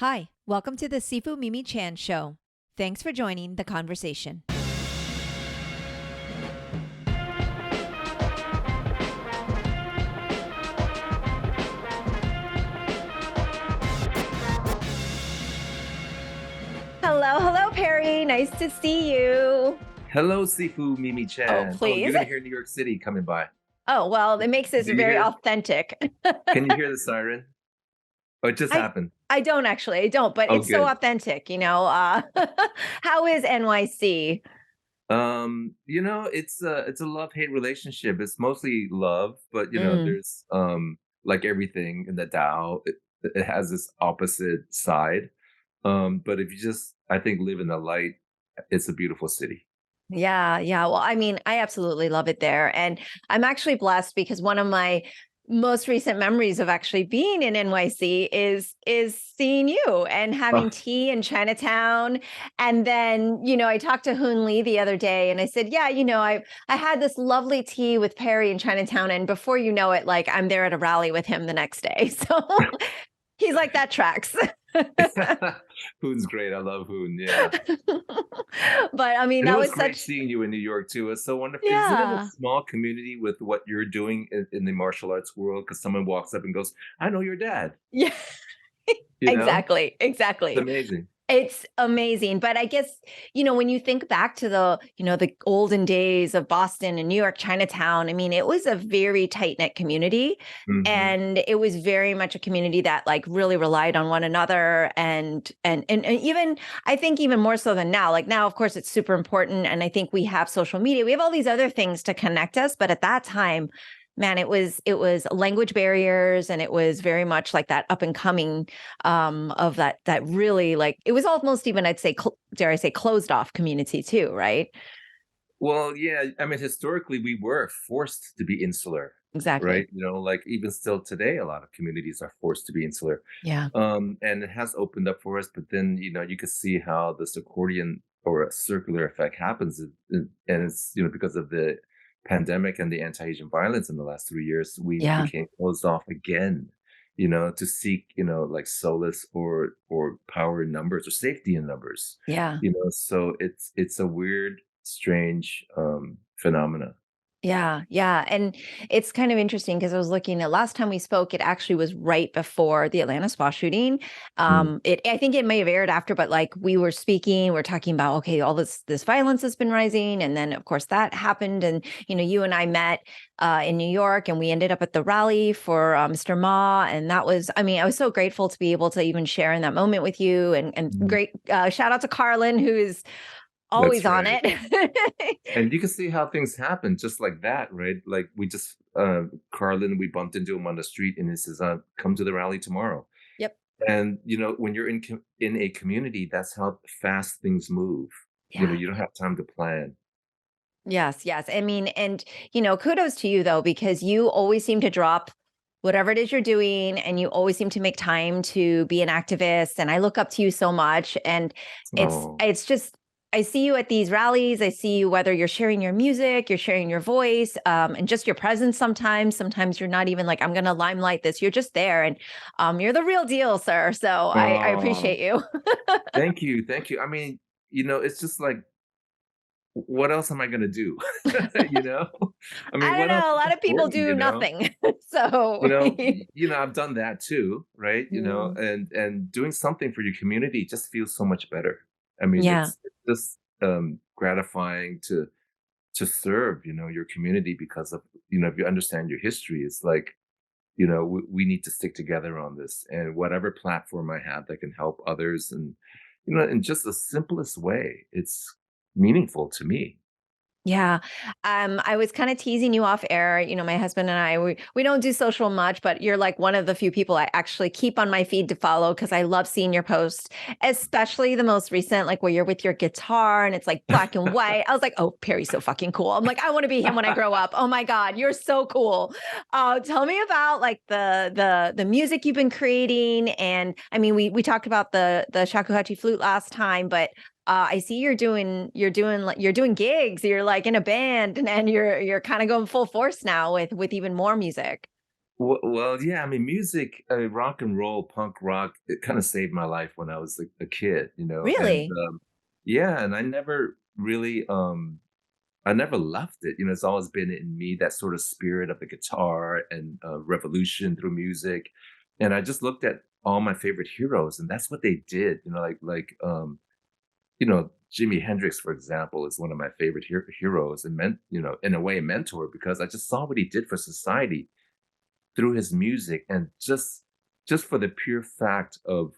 Hi, welcome to the Sifu Mimi Chan Show. Thanks for joining the conversation. Hello, Perry. Nice to see you. Hello, Sifu Mimi Oh, Chan. Oh, you're please. gonna hear New York City coming by. Oh, well, it makes this Do you very hear? authentic. Can you hear the siren? Oh, it just I happened. I don't actually. I don't, but Oh, it's so good. authentic. How is NYC? It's a love-hate relationship. It's mostly love, but Mm. there's like everything in the Tao, it has this opposite side. But if you just I think live in the light, it's a beautiful city. Yeah, yeah. Well, I mean, I absolutely love it there. And I'm actually blessed because one of my most recent memories of actually being in NYC is seeing you and having Oh, tea in Chinatown. And then, I talked to Hoon Lee the other day and I said, yeah, I had this lovely tea with Perry in Chinatown. And before you know it, like I'm there at a rally with him the next day. So he's like, that tracks. Hoon's great. I love Hoon. Yeah. But I mean, And it that was was great such, seeing you in New York too. It's so wonderful. Isn't it a yeah. small community with what you're doing in the martial arts world? Because someone walks up and goes, "I know your dad." Yeah. You know, Exactly, it's exactly. amazing. It's amazing, but I guess, when you think back to the olden days of Boston and New York Chinatown, I mean, it was a very tight-knit community, Hmm. and it was very much a community that, like, really relied on one another, and even I think even more so than now. Like, now, of course, it's super important, and I think we have social media, we have all these other things to connect us, but at that time, man, it was language barriers, and it was very much like that up and coming of that really, like, it was almost even, I'd say, dare I say, closed off community too, right? Well, yeah. I mean, historically, we were forced to be insular, right? Exactly. Like even still today, a lot of communities are forced to be insular, Yeah. and it has opened up for us. But then, you could see how this accordion or a circular effect happens, and it's because of the pandemic and the anti-Asian violence in the last 3 years, we Yeah. became closed off again. To seek like solace or power in numbers or safety in numbers. Yeah. So it's a weird, strange phenomena. Yeah, yeah, and it's kind of interesting because I was looking at last time we spoke, it actually was right before the Atlanta spa shooting. Mm. I think it may have aired after, but like we were speaking, we're talking about, okay, all this violence has been rising, and then of course that happened, and you and I met in New York, and we ended up at the rally for Mr. Ma, and that was, I mean, I was so grateful to be able to even share in that moment with you, and Mhm. great shout out to Carlin, who is always That's on right. it. And you can see how things happen just like that, right? Like we just Carlin, we bumped into him on the street and he says, come to the rally tomorrow. Yep. And when you're in a community, that's how fast things move. Yeah. You don't have time to plan. Yes, yes. I mean, and kudos to you though, because you always seem to drop whatever it is you're doing, and you always seem to make time to be an activist. And I look up to you so much. And it's Oh, it's just, I see you at these rallies. I see you whether you're sharing your music, you're sharing your voice, and just your presence. Sometimes you're not even like, I'm going to limelight this. You're just there, and you're the real deal, sir. So I oh, appreciate you. thank you, thank you. I mean, it's just like, what else am I gonna do? you know, I mean, I don't what else know. A is lot of people important? do nothing. So I've done that too, right? Mm. And doing something for your community just feels so much better. I mean, Yeah. it's just gratifying to serve, your community because of, if you understand your history, it's like, we need to stick together on this. And whatever platform I have that can help others, and in just the simplest way, it's meaningful to me. Yeah. I was kind of teasing you off air. My husband and I, we don't do social much, but you're like one of the few people I actually keep on my feed to follow because I love seeing your posts, especially the most recent, like where you're with your guitar and it's like black and white. I was like, oh, Perry's so fucking cool. I'm like, I want to be him when I grow up. Oh my God, you're so cool. Tell me about like the music you've been creating. And I mean, we talked about the shakuhachi flute last time, but I see you're doing gigs. You're like in a band, and you're kind of going full force now with even more music. Well, yeah, I mean, music, rock and roll, punk rock, it kinda saved my life when I was a kid, and, Really? yeah, and I never left it, it's always been in me, that sort of spirit of the guitar and, revolution through music, and I just looked at all my favorite heroes, and that's what they did, Jimi Hendrix, for example, is one of my favorite heroes and in a way, a mentor because I just saw what he did for society through his music and just for the pure fact of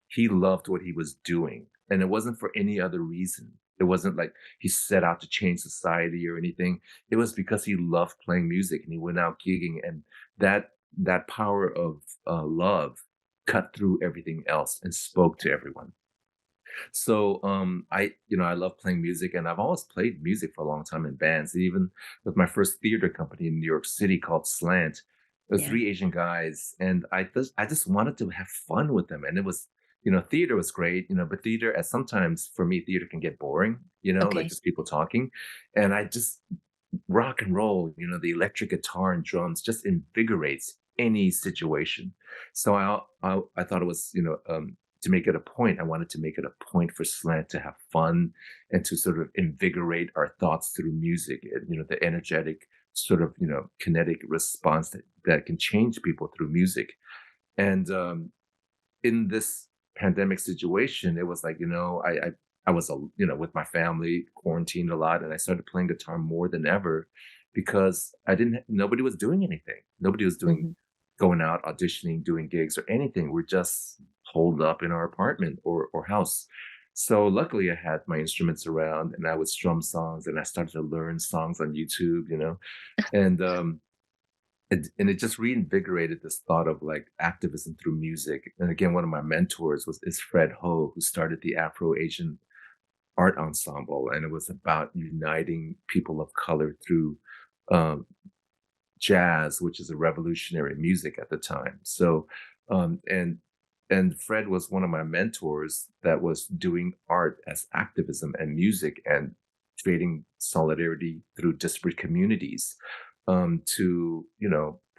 he loved what he was doing, and it wasn't for any other reason. It wasn't like he set out to change society or anything. It was because he loved playing music and he went out gigging, and that power of, love cut through everything else and spoke to everyone. So, I love playing music, and I've always played music for a long time in bands. Even with my first theater company in New York City called Slant, there was Yeah. 3 Asian guys, and I just wanted to have fun with them, and it was theater was great, but theater at sometimes for me, theater can get boring, like Okay. just people talking, and I just rock and roll, the electric guitar and drums just invigorates any situation. So I thought it was, to make it a point, I wanted to make it a point for Slant to have fun and to sort of invigorate our thoughts through music, and, the energetic sort of, kinetic response that can change people through music. And in this pandemic situation, it was like, I was, with my family, quarantined a lot, and I started playing guitar more than ever because nobody was doing anything. Nobody was Mhm. going out, auditioning, doing gigs or anything. We're just holed up in our apartment or house. So luckily I had my instruments around and I would strum songs and I started to learn songs on YouTube, and it just reinvigorated this thought of like activism through music. And again, one of my mentors is Fred Ho, who started the Afro Asian Art Ensemble, and it was about uniting people of color through um, jazz, which is a revolutionary music at the time. So, um, and and Fred was one of my mentors that was doing art as activism and music and creating solidarity through disparate communities, to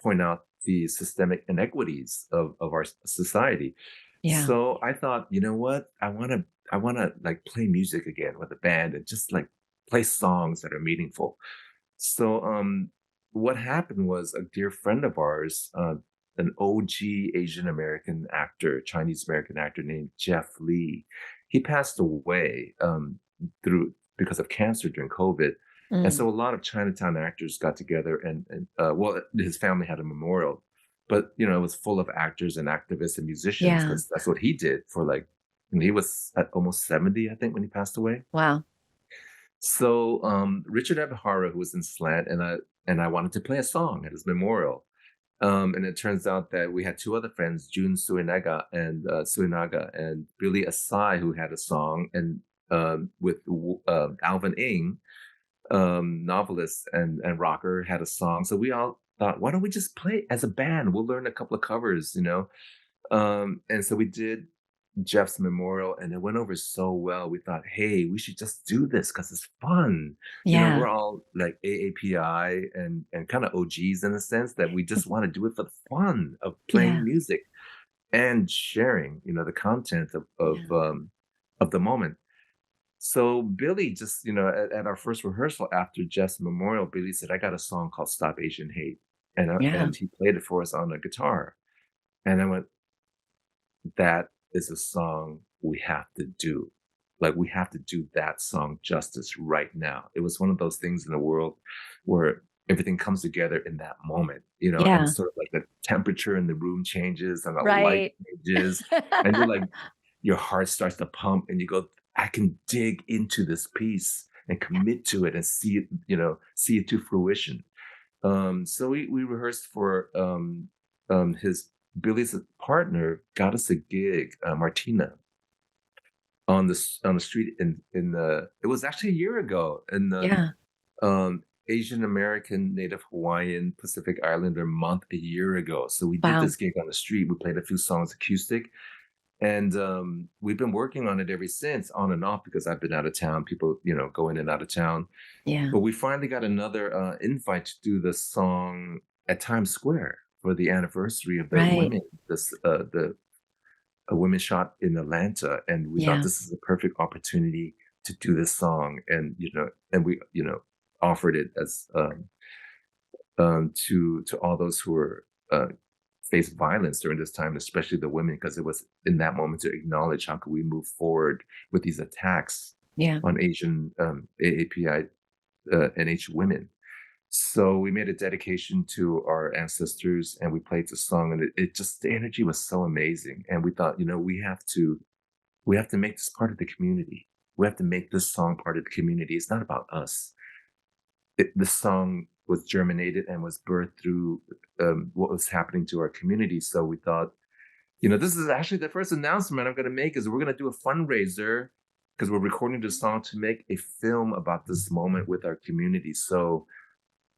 point out the systemic inequities of our society. Yeah. So I thought, you know what, I want to like play music again with a band and just like play songs that are meaningful. So, what happened was a dear friend of ours, an OG Asian American actor, Chinese American actor named Jeff Lee, he passed away through because of cancer during COVID. And Mm. so a lot of Chinatown actors got together and his family had a memorial, but it was full of actors and activists and musicians Yeah. because that's what he did for like, and he was at almost 70, I think, when he passed away. Wow. So, Richard Ebihara, who was in Slant, and I wanted to play a song at his memorial. And it turns out that we had 2 other friends, Jun Suinaga and Billy Asai, who had a song, and with Alvin Ing, novelist and rocker, had a song. So we all thought, why don't we just play as a band? We'll learn a couple of covers. And so we did Jeff's memorial, and it went over so well. We thought, hey, we should just do this because it's fun. Yeah. We're all like AAPI and kind of OGs in a sense that we just want to do it for the fun of playing Yeah. music and sharing, the content Yeah. of the moment. So Billy just, at our first rehearsal after Jeff's memorial, Billy said, "I got a song called Stop Asian Hate," Yeah. and he played it for us on the guitar, and I went, that is a song we have to do. Like, we have to do that song justice right now. It was one of those things in the world where everything comes together in that moment, and Yeah. sort of like the temperature in the room changes and the light Right. changes, and you're like, your heart starts to pump, and you go, I can dig into this piece and commit to it and see it to fruition. So we rehearsed for his Billy's partner got us a gig, Martina, on the street in the it was actually a year ago in the Yeah. Asian American Native Hawaiian Pacific Islander month a year ago. So we did Wow. this gig on the street. We played a few songs acoustic, and we've been working on it ever since, on and off, because I've been out of town. People, go in and out of town. Yeah. But we finally got another invite to do the song at Times Square for the anniversary of the Right. women, the a women shot in Atlanta, and we thought Yeah. this is a perfect opportunity to do this song, and and we offered it as to all those who were faced violence during this time, especially the women, because it was in that moment to acknowledge how could we move forward with these attacks Yeah. on Asian AAPI NH women. So we made a dedication to our ancestors, and we played the song, and it just the energy was so amazing. And we thought, we have to make this part of the community. We have to make this song part of the community. It's not about us. The song was germinated and was birthed through what was happening to our community. So we thought, this is actually the first announcement I'm going to make is we're going to do a fundraiser because we're recording the song to make a film about this moment with our community. So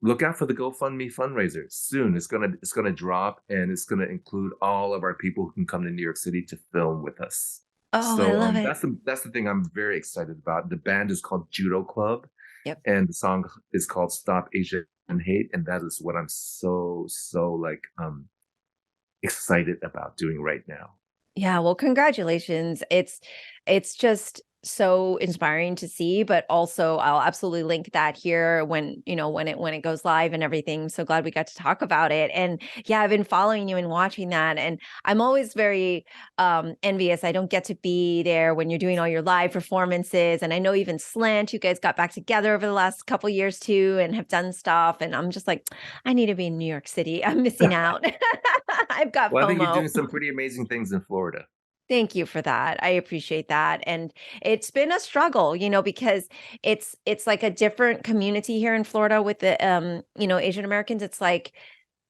look out for the GoFundMe fundraiser soon. It's gonna drop, and it's gonna include all of our people who can come to New York City to film with us. Oh, I So love it. that's the thing I'm very excited about. The band is called Judo Club, Yep. and the song is called "Stop Asian Hate," and that is what I'm so like excited about doing right now. Yeah, well, congratulations. It's just so inspiring to see, but also I'll absolutely link that here when, when it goes live and everything. So glad we got to talk about it. And yeah, I've been following you and watching that, and I'm always very envious. I don't get to be there when you're doing all your live performances, and I know even Slant, you guys got back together over the last couple years too and have done stuff, and I'm just like I need to be in New York City. I'm missing out. I've got Well, I think you're FOMO. doing some pretty amazing things in Florida. Thank you for that. I appreciate that. And it's been a struggle, because it's like a different community here in Florida with the Asian Americans. It's like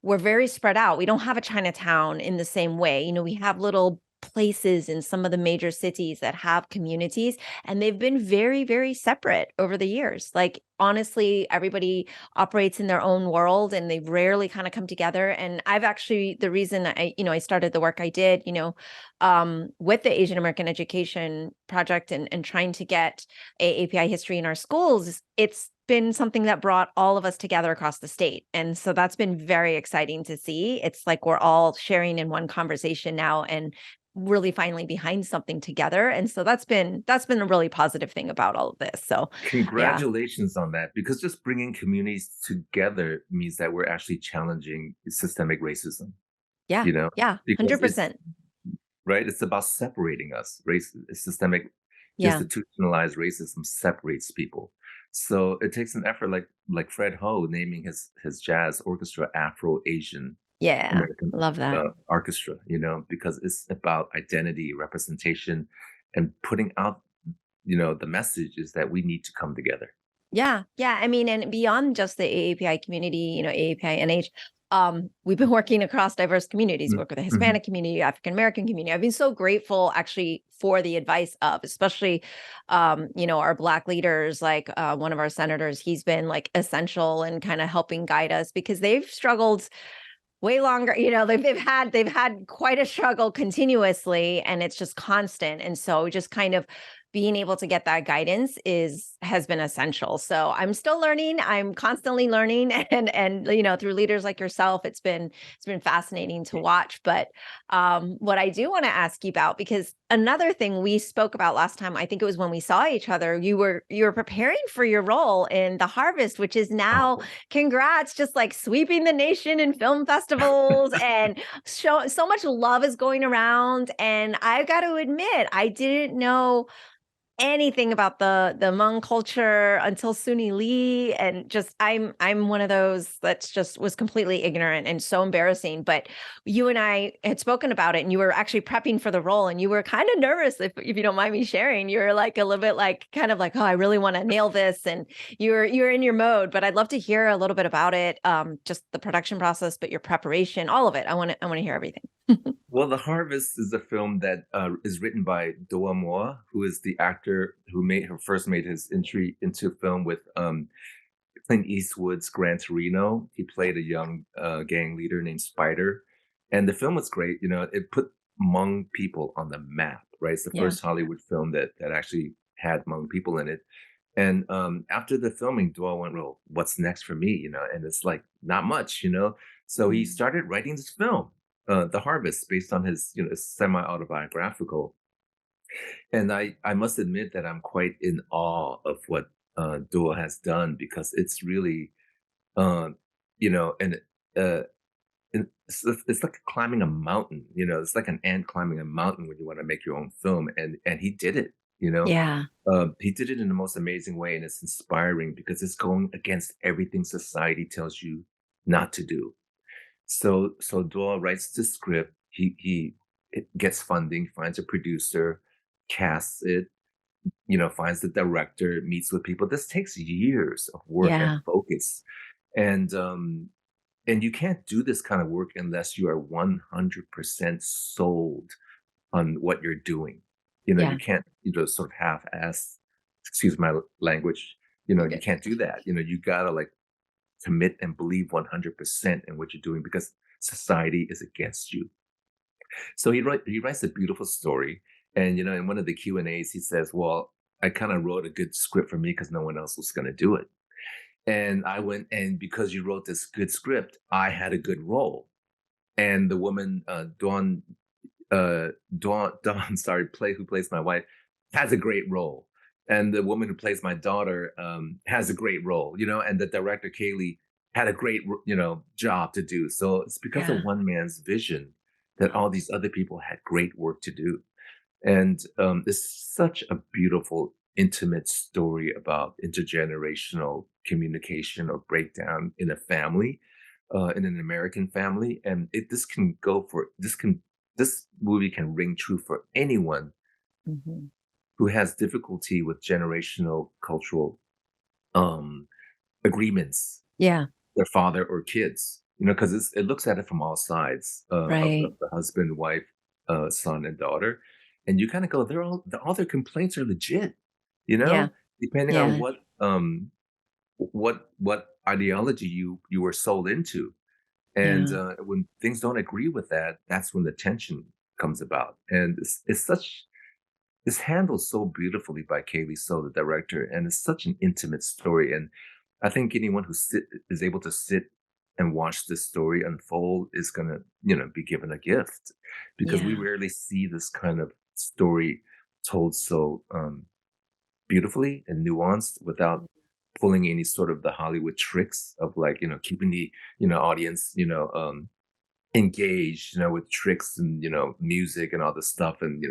we're very spread out. We don't have a Chinatown in the same way. We have little places in some of the major cities that have communities, and they've been very, very separate over the years. Like, honestly, everybody operates in their own world and they rarely kind of come together. And I've actually, the reason I started the work I did, with the Asian American Education Project and trying to get AAPI history in our schools, it's been something that brought all of us together across the state. And so that's been very exciting to see. It's like we're all sharing in one conversation now and really finally behind something together. And so that's been a really positive thing about all of this. So, yeah. Congratulations on that, because just bringing communities together means that we're actually challenging systemic racism, Yeah. you know, Yeah. because it's 100%. right. It's about separating us. Systemic, Yeah. institutionalized racism separates people. So it takes an effort, like Fred Ho naming his jazz orchestra Afro Asian Yeah. American Love that. orchestra. Because it's about identity, representation, and putting out the message is that we need to come together. Yeah, yeah. I mean, and beyond just the AAPI community, AAPI NH, we've been working across diverse communities, Mm, work with the mhm. Hispanic community, African American community. I've been so grateful actually for the advice of, especially, our Black leaders, like one of our senators, he's been like essential in kind of helping guide us because they've struggled way longer. They've had quite a struggle continuously, and it's just constant. And so just kind of being able to get that guidance has been essential. So I'm still learning. I'm constantly learning and through leaders like yourself, it's been fascinating to watch. But what I do want to ask you about, because another thing we spoke about last time, I think it was when we saw each other, you were preparing for your role in The Harvest, which is now, Oh. congrats, just like sweeping the nation in film festivals, and so much love is going around. And I've got to admit, I didn't know anything about the Hmong culture until Suni Lee, and just I'm one of those that's just was completely ignorant and so embarrassing. But you and I had spoken about it, and you were actually prepping for the role, and you were kind of nervous, if you don't mind me sharing. You were like a little bit like kind of like, oh, I really want to nail this, and you're in your mode. But I'd love to hear a little bit about it, just the production process, but your preparation, all of it. I want to hear everything. Well, The Harvest is a film that is written by Doa Moa, who is the actor who first made his entry into film with Clint Eastwood's Gran Torino. He Yeah, played a young gang leader named Spider, and the film was great. It put Hmong people on the map. Right, it's the yeah, first Hollywood film that actually had Hmong people in it. And after the filming, Doa went, "Well, what's next for me?" And it's like not much. So he Mm. started writing this film, The Harvest, based on his, semi-autobiographical. And I must admit that I'm quite in awe of what Dua has done because it's really, uh, and uh, it's like climbing a mountain. It's like an ant climbing a mountain when you want to make your own film, and he did it. Yeah. He did it in the most amazing way, and it's inspiring because it's going against everything society tells you not to do. So Dora writes the script. He gets funding, finds a producer, casts it, finds the director, meets with people. This takes years of work and Yeah. focus. And and you can't do this kind of work unless you are 100% sold on what you're doing. You Yeah. can't, sort of half-ass, excuse my language, You're you good. can't do that. You gotta like commit and believe 100% in what you're doing because society is against you. So he writes a beautiful story, and in one of the Q and A's, he says, "Well, I kind of wrote a good script for me because no one else was going to do it." And I went, and because you wrote this good script, I had a good role. And the woman, Dawn, sorry, who plays my wife, has a great role, and the woman who plays my daughter has a great role, and the director Kaylee had a great, job to do. So it's because of Yeah. one man's vision that all these other people had great work to do. And it's such a beautiful, intimate story about intergenerational communication or breakdown in a family, in an American family. And this movie can ring true for anyone Mhm. who has difficulty with generational cultural um, agreements, Yeah. their father or kids, because it looks at it from all sides of Right. the husband, wife, son, and daughter, and you kind of go, all their complaints are legit, you Yeah. know, depending on Yeah. what ideology you were sold into, and Yeah. when things don't agree with that, that's when the tension comes about, and it's such it's handled so beautifully by Kaylee So, the director, and it's such an intimate story. And I think anyone is able to sit and watch this story unfold is gonna, be given a gift because we Yeah. rarely see this kind of story told so beautifully and nuanced without pulling any sort of the Hollywood tricks of like, keeping the, audience, engaged, with tricks and, music and all this stuff and,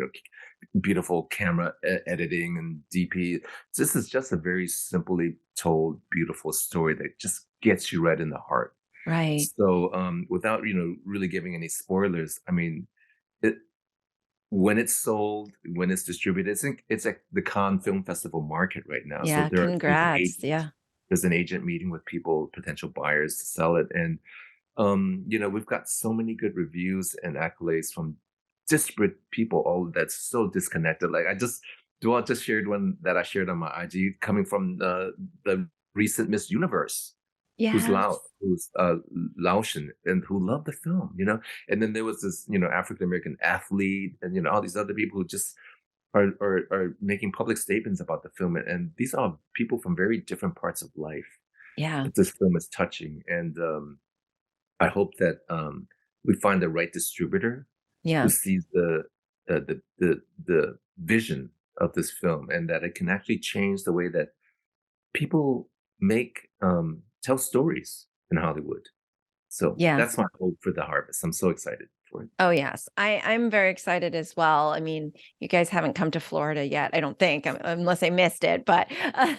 beautiful camera editing and DP. This is just a very simply told, beautiful story that just gets you right in the heart. Right. So, without really giving any spoilers, I mean, it when it's sold, when it's distributed, it's at the Cannes Film Festival market right now. So Yeah. Congrats. Yeah. there's an agent meeting with people, potential buyers to sell it, and we've got so many good reviews and accolades from disparate people, all that's so disconnected. Like I just shared one that I shared on my IG coming from the recent Miss Universe, Yes. who's Laotian and who loved the film, And then there was this, African American athlete and all these other people who just are making public statements about the film. And these are people from very different parts of life Yeah. that this film is touching. And I hope that, we find the right distributor who Yeah. sees the vision of this film and that it can actually change the way that people tell stories in Hollywood. So Yeah. that's my hope for The Harvest. I'm so excited for it. Oh, yes. I'm very excited as well. I mean, you guys haven't come to Florida yet, I don't think, unless I missed it. But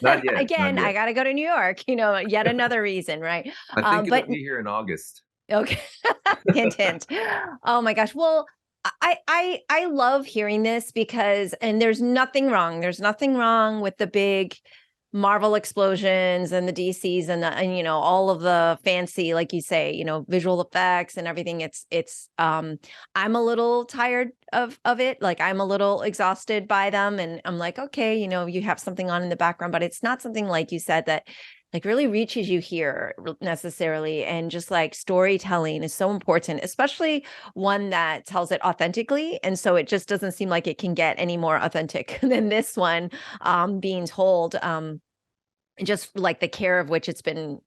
Not yet, not again, I yet. got to go to New York, yet another reason, right? I think it'll But be here in August. okay. Hint, hint. Oh my gosh. Well, I love hearing this because and there's nothing wrong. There's nothing wrong with the big Marvel explosions and the DCs and all of the fancy, like you say, visual effects and everything. It's I'm a little tired of it. Like I'm a little exhausted by them. And I'm like, okay, you have something on in the background, but it's not something like you said that like really reaches you here necessarily. And just like storytelling is so important, especially one that tells it authentically. And so it just doesn't seem like it can get any more authentic than this one being told. Just like the care of which it's been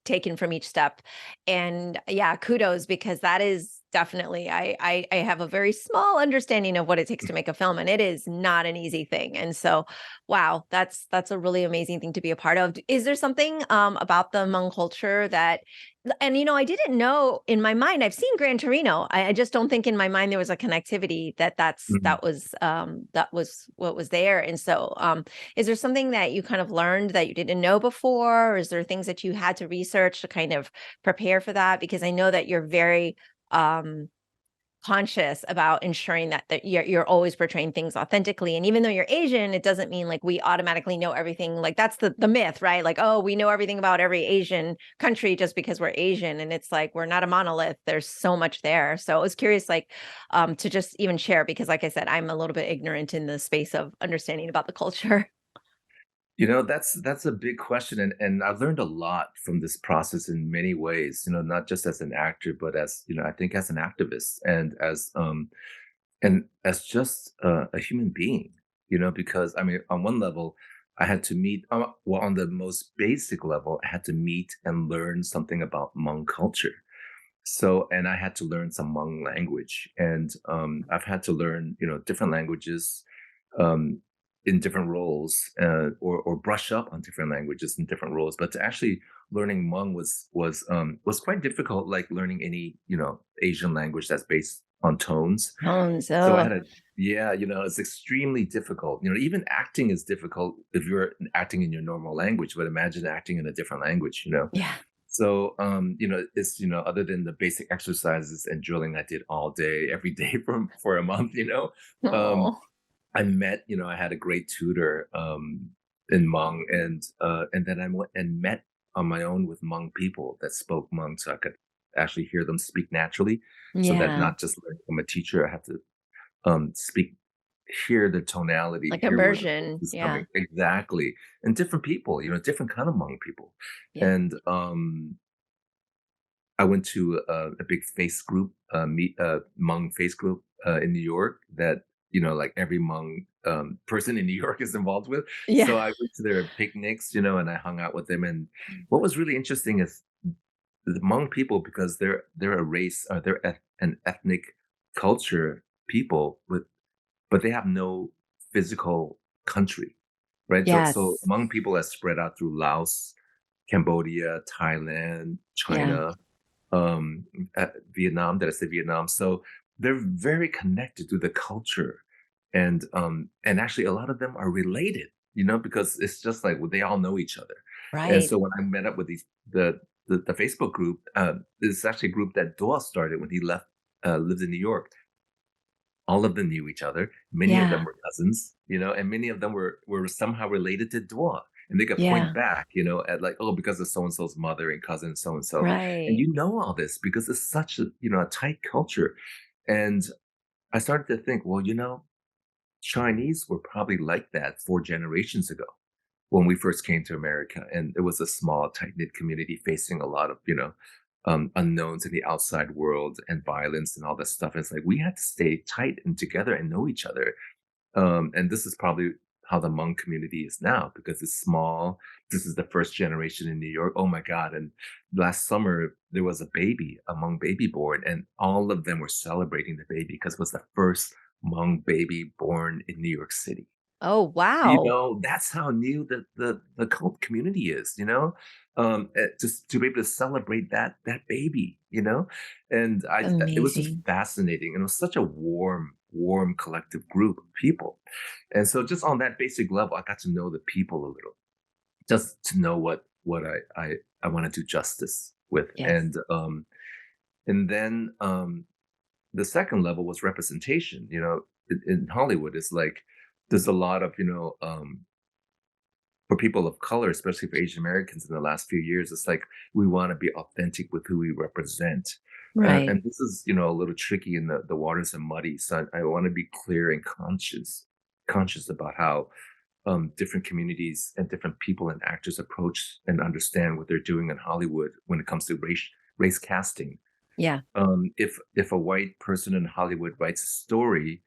taken from each step. And yeah, kudos, because that is definitely, I have a very small understanding of what it takes to make a film, and it is not an easy thing. And so, wow, that's a really amazing thing to be a part of. Is there something about the Hmong culture that, and I didn't know in my mind. I've seen Gran Torino. I just don't think in my mind there was a connectivity Mhm. that was what was there. And so, is there something that you kind of learned that you didn't know before? Or is there things that you had to research to kind of prepare for that? Because I know that you're very um conscious about ensuring that you're always portraying things authentically. And even though you're Asian, it doesn't mean like we automatically know everything. Like that's the myth, right? Like, oh, we know everything about every Asian country just because we're Asian. And it's like we're not a monolith. There's so much there. So I was curious, like, to just even share, because like I said, I'm a little bit ignorant in the space of understanding about the culture. That's a big question, and I've learned a lot from this process in many ways. Not just as an actor, but as I think as an activist and as just a human being. Because I mean, on one level, I had to meet. Well, on the most basic level, I had to meet and learn something about Hmong culture. So, and I had to learn some Hmong language, and I've had to learn, different languages um, in different roles, or brush up on different languages in different roles. But to actually learning Hmong was quite difficult, like learning any Asian language that's based on tones. Oh, So I so had a yeah, it's extremely difficult. Even acting is difficult if you're acting in your normal language, but imagine acting in a different language. yeah. So, it's, other than the basic exercises and drilling I did all day, every day for a month, um, Oh, I had a great tutor, in Hmong, and then I went and met on my own with Hmong people that spoke Hmong, so I could actually hear them speak naturally, so that yeah. not just learning from a teacher, I had to speak, hear the tonality, Like hear where the voice immersion. is Yeah. coming exactly, and different people, different kind of Hmong people, Yeah. and I went to a big face group, meet Hmong face group in New York that like every Hmong person in New York is involved with. Yeah. So I went to their picnics, and I hung out with them. And what was really interesting is the Hmong people, because they're a race, an ethnic culture people but they have no physical country, right? So Yes. Hmong people are spread out through Laos, Cambodia, Thailand, Yeah. China, um, Vietnam. Did I say Vietnam? So they're very connected to the culture, and actually a lot of them are related, because it's just like they all know each other. And Right. so when I met up with the Facebook group, this is actually a group that Doa started when he lived in New York. All of them knew each other. Many of them Yeah. were cousins, and many of them were somehow related to Dua. And they could point Yeah. back, at like, oh, because of so and so's mother and cousin so and so. And Right. you know all this because it's such a tight culture. And I started to think, well, Chinese were probably like that 4 generations ago when we first came to America, and it was a small, tight knit community facing a lot of unknowns in the outside world and violence and all that stuff. It's like we had to stay tight and together and know each other. And this is probably how the Hmong community is now because it's small. This is the first generation in New York. Oh my God. And last summer, there was a baby, a Hmong baby born, and all of them were celebrating the baby because it was the first Hmong baby born in New York City. Oh, wow. That's how new the cult community is, just to be able to celebrate that baby, and it was just Amazing. fascinating, and it was such a warm collective group of people, and so just on that basic level, I got to know the people a little, just to know what I want to do justice with, Yes. and then the second level was representation. In Hollywood, it's like there's a lot of for people of color, especially for Asian Americans in the last few years, it's like we want to be authentic with who we represent. Right. And this is, a little tricky and the waters are muddy. So I want to be clear and conscious about how different communities and different people and actors approach and understand what they're doing in Hollywood when it comes to race casting. Yeah. If a white person in Hollywood writes a story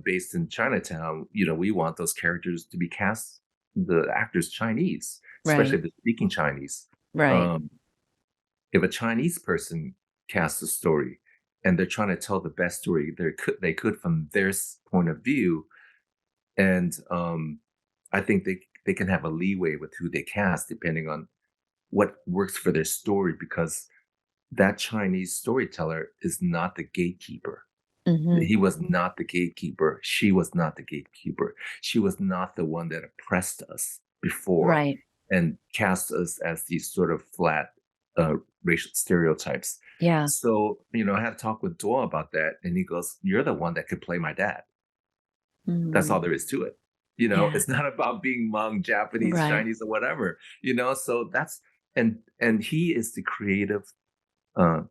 based in Chinatown, we want those characters to be cast, the actors Chinese, especially Right. if they're speaking Chinese. Right. if a Chinese person casts a story and they're trying to tell the best story they could from their point of view, and I think they can have a leeway with who they cast depending on what works for their story, because that Chinese storyteller is not the gatekeeper. Hmm. He was not the gatekeeper. She was not the gatekeeper. She was not the one that oppressed us before Right. and cast us as these sort of flat uh, racial stereotypes. Yeah. So, I had to talk with Dora about that, and he goes, "You're the one that could play my dad." That's all Mm. there is to it. Yeah. It's not about being Hmong, Japanese, Right. Chinese, or whatever. So and he is the uh,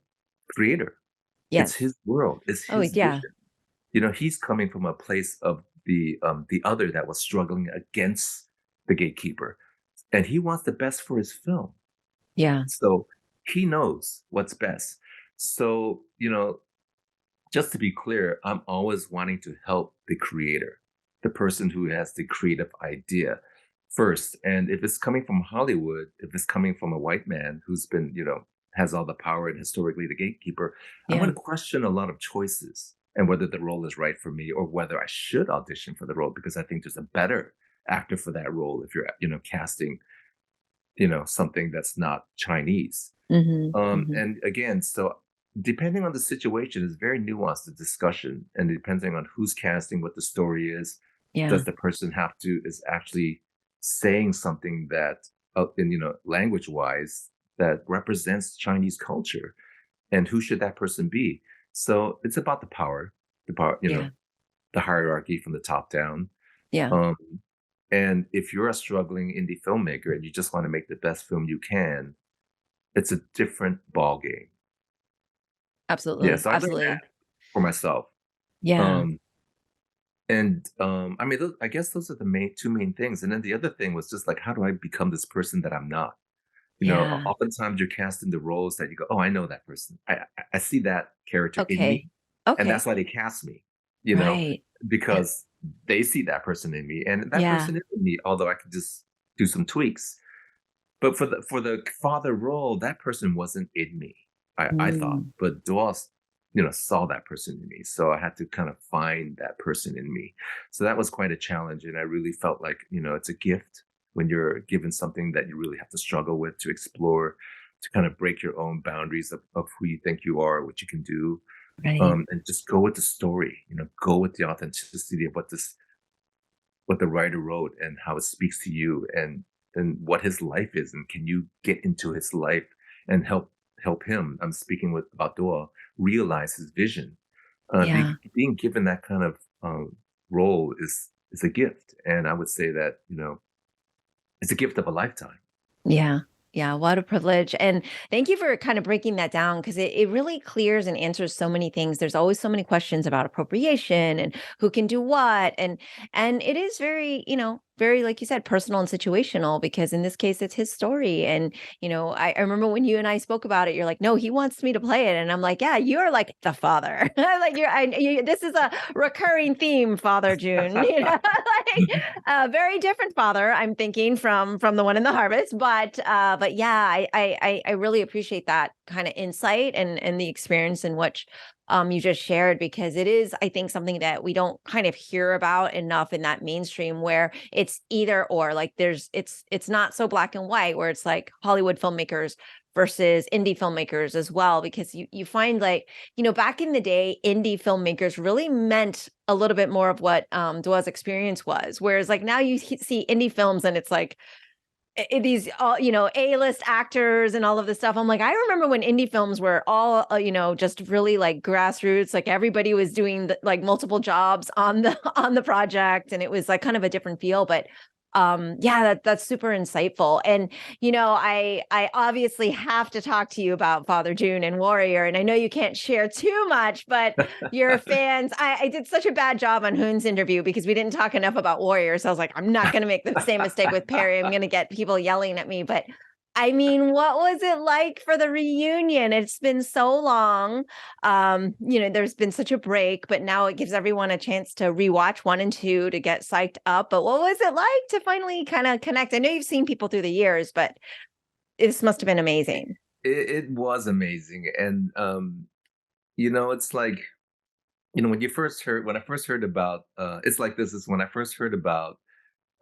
creator. It's Yes. his world. It's Oh, his yeah. vision. He's coming from a place of the other that was struggling against the gatekeeper, and he wants the best for his film. Yeah. So he knows what's best. So, just to be clear, I'm always wanting to help the creator, the person who has the creative idea first. And if it's coming from Hollywood, if it's coming from a white man who's been, has all the power and historically the gatekeeper, I'm going Yeah. to question a lot of choices and whether the role is right for me or whether I should audition for the role, because I think there's a better actor for that role if you're, casting, something that's not Chinese. Hmm. Hmm. And again, so depending on the situation, is very nuanced, the discussion, and depending on who's casting, what the story is, Yeah. does the person have to is actually saying something that, in language wise, that represents Chinese culture, and who should that person be? So it's about the power, Yeah. the hierarchy from the top down. Yeah. Um, and if you're a struggling indie filmmaker and you just want to make the best film you can, it's a different ball game. Yeah, Absolutely. so I learned Absolutely. that for myself. Yeah. Um, I mean, I guess those are the two main things. And then the other thing was just like, how do I become this person that I'm not? Yeah. Oftentimes you're cast in the roles that you go, oh, I know that person. I see that character in me, Okay. and that's Okay. why they cast me. You know, Right. Yeah. because they see that person in me, and that Yeah. person is in me. Although I could just do some tweaks. But for the father role, that person wasn't in me, I thought, Mm. but Dawes, saw that person in me, so I had to kind of find that person in me. So that was quite a challenge, and I really felt like, it's a gift when you're given something that you really have to struggle with, to explore, to kind of break your own boundaries of who you think you are, what you can do, Right. and just go with the story, go with the authenticity of what the writer wrote and how it speaks to you, and what his life is, and can you get into his life and help him. I'm speaking with about Doa, realize his vision. Yeah. Being given that kind of role is a gift, and I would say that it's a gift of a lifetime. Yeah. Yeah. What a privilege. And thank you for kind of breaking that down because it really clears and answers so many things. There's always so many questions about appropriation and who can do what. And it is very, very, like you said, personal and situational because in this case it's his story. And, I remember when you and I spoke about it, you're like, no, he wants me to play it. And I'm like, yeah, you're like the father. Like this is a recurring theme, Father June. Like very different father, I'm thinking from the one in the harvest, but yeah, I really appreciate that kind of insight and the experience in which you just shared because it is, I think, something that we don't kind of hear about enough in that mainstream where it's either or. Like it's not so black and white where it's like Hollywood filmmakers versus indie filmmakers as well, because you find like, back in the day, indie filmmakers really meant a little bit more of what Dua's experience was. Whereas like now you see indie films and it's like these all A-list actors and all of this stuff. I'm like, I remember when indie films were all just really like grassroots, like everybody was doing like multiple jobs on the on the project and it was like kind of a different feel. But yeah, that's super insightful. And I obviously have to talk to you about Father June and Warrior, and I know you can't share too much, but your fans, I did such a bad job on Hoon's interview because we didn't talk enough about Warrior. So I was like, I'm not going to make the same mistake with Perry. I'm going to get people yelling at me. But I mean, what was it like for the reunion? It's been so long. There's been such a break, but now it gives everyone a chance to rewatch 1 and 2 to get psyched up. But what was it like to finally kind of connect? I know you've seen people through the years, but this must have been amazing. it was amazing, and, you know, it's like, you know, when I first heard about, it's like this is when I first heard about,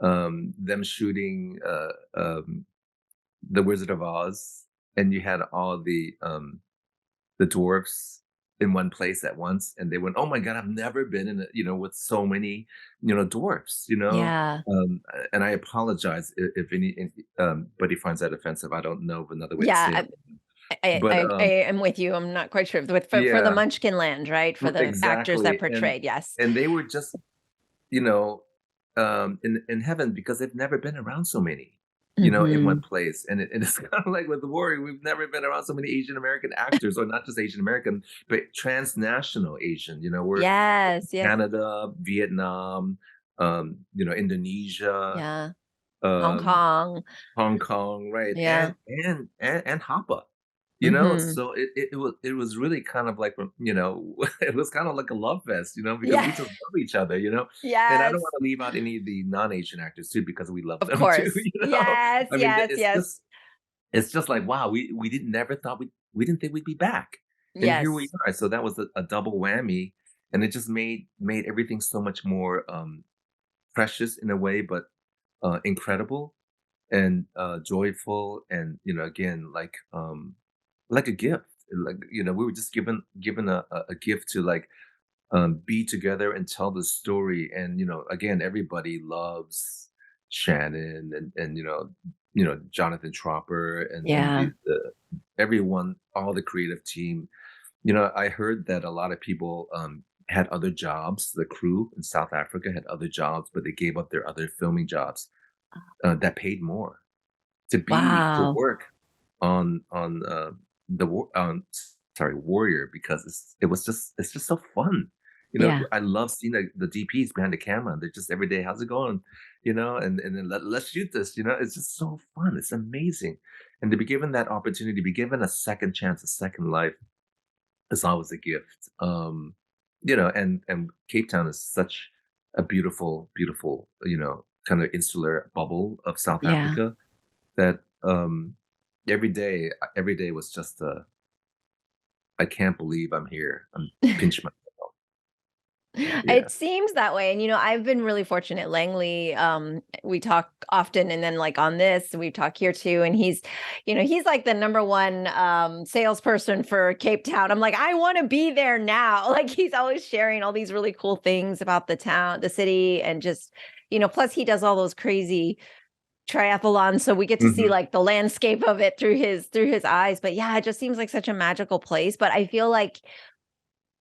them shooting, The Wizard of Oz, and you had all the dwarfs in one place at once, and they went, "Oh my god, I've never been in a with so many, dwarfs," Yeah. and I apologize if anybody finds that offensive. I don't know of another way to Yeah, say it, I but, I am with you. I'm not quite sure with for the yeah, Munchkin land, right? For the actors that exactly, portrayed, yes. and they were just, you know, in heaven because they've never been around so many, in one Mhm. place. And it's kind of like with the warrior, we've never been around so many Asian American actors, or not just Asian American, but transnational Asian. We're Yes, yes. Canada, Vietnam, Indonesia, Yeah. Hong um, Kong. Hong Kong, right? Yeah. And Hapa. Mhm. So it was really kind of like, it was kind of like a love fest, because Yeah. we just love each other, and I don't Yes. want to leave out any of the non-Asian actors too, because we love Of them too, course. Yes, I mean, yes, yes. it's just like, wow, we didn't never thought we didn't think we'd be back, and here we Yes. are. So that was a double whammy, and it just made everything so much more precious in a way, but incredible and joyful, and again, like a gift. Like, we were just given a gift to, like, be together and tell the story. And again, everybody loves Shannon, and Jonathan Tropper, and Yeah. the everyone, all the creative team. I heard that a lot of people had other jobs. The crew in South Africa had other jobs, but they gave up their other filming jobs that paid more to Wow. work on the war sorry, Warrior, because it's just so fun. Yeah. I love seeing the DPs behind the camera. They're just every day, "How's it going?" And then let's shoot this. It's just so fun. It's amazing, and to be given that opportunity, to be given a second chance, a second life, is always a gift. And Cape Town is such a beautiful, beautiful, kind of insular bubble of South Yeah. Africa that, every day was just I can't believe I'm here. I'm pinch my yeah. It seems that way. And, I've been really fortunate. Langley, we talk often, and then like on this, we talk here too. And he's like the number one salesperson for Cape Town. I'm like, I want to be there now. Like he's always sharing all these really cool things about the town, the city, and just, plus he does all those crazy triathlons. So we get to see Mhm. like the landscape of it through his eyes. But yeah, it just seems like such a magical place. But I feel like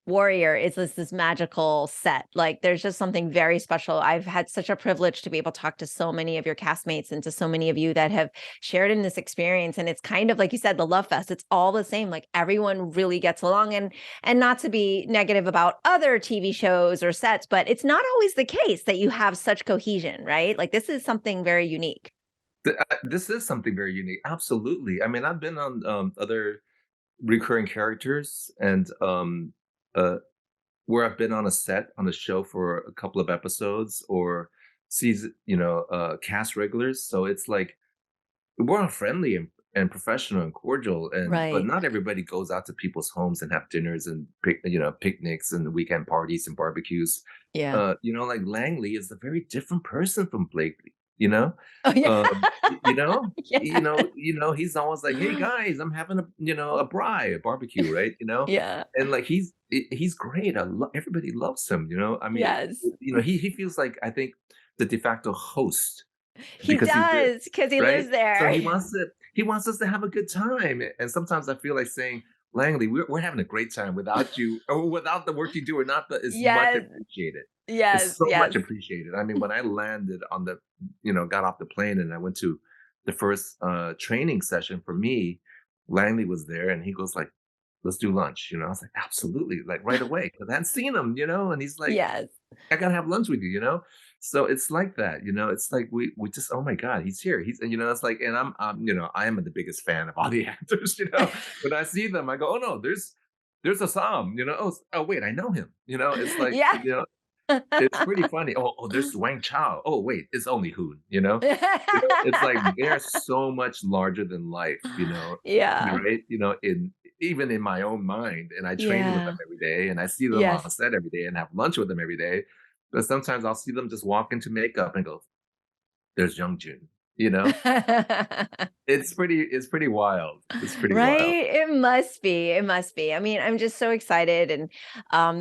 Warrior is this magical set. Like, there's just something very special. I've had such a privilege to be able to talk to so many of your castmates and to so many of you that have shared in this experience. And it's kind of like you said, the love fest. It's all the same. Like everyone really gets along. And not to be negative about other TV shows or sets, but it's not always the case that you have such cohesion, right? Like this is something very unique. This is something very unique. Absolutely. I mean, I've been on other recurring characters, and uh, where I've been on a set on a show for a couple of episodes, or season, cast regulars. So it's like we're all friendly and professional and cordial, but Right. not everybody goes out to people's homes and have dinners and picnics and weekend parties and barbecues. Yeah. Like Langley is a very different person from Blakely. You know, Oh, yeah. Yeah. he's always like, "Hey guys, I'm having a barbecue, right?" Yeah. And like he's great. Everybody loves him. I mean, Yes. he feels like, I think, the de facto host He because he's there, does because he right? lives So there. he wants us to have a good time, and sometimes I feel like saying, "Langley, we're having a great time without you, or without the work you do, or not the is much Yes. appreciated. It's Yes. so much Yes. appreciated." I mean, when I landed got off the plane, and I went to the first training session for me, Langley was there, and he goes like, "Let's do lunch." I was like, "Absolutely!" Like right away, because I hadn't seen him, and he's like, Yes. I gotta have lunch with you. So it's like that. It's like we just, oh my god, he's here. It's like, and I am the biggest fan of all the actors. When I see them, I go, oh no, there's Assam. Oh, wait, I know him. It's like, Yeah. It's pretty funny. Oh, there's Wang Chao. Oh, wait, it's only Hoon, you know? It's like they're so much larger than life, Yeah. right? In even in my own mind, and I train with them Yeah. every day, and I see them on Yes. set every day and have lunch with them every day. But sometimes I'll see them just walk into makeup and go, "There's Young Jun," you know? It's pretty wild. It's pretty wild. Right? It must be. It must be. I mean, I'm just so excited, and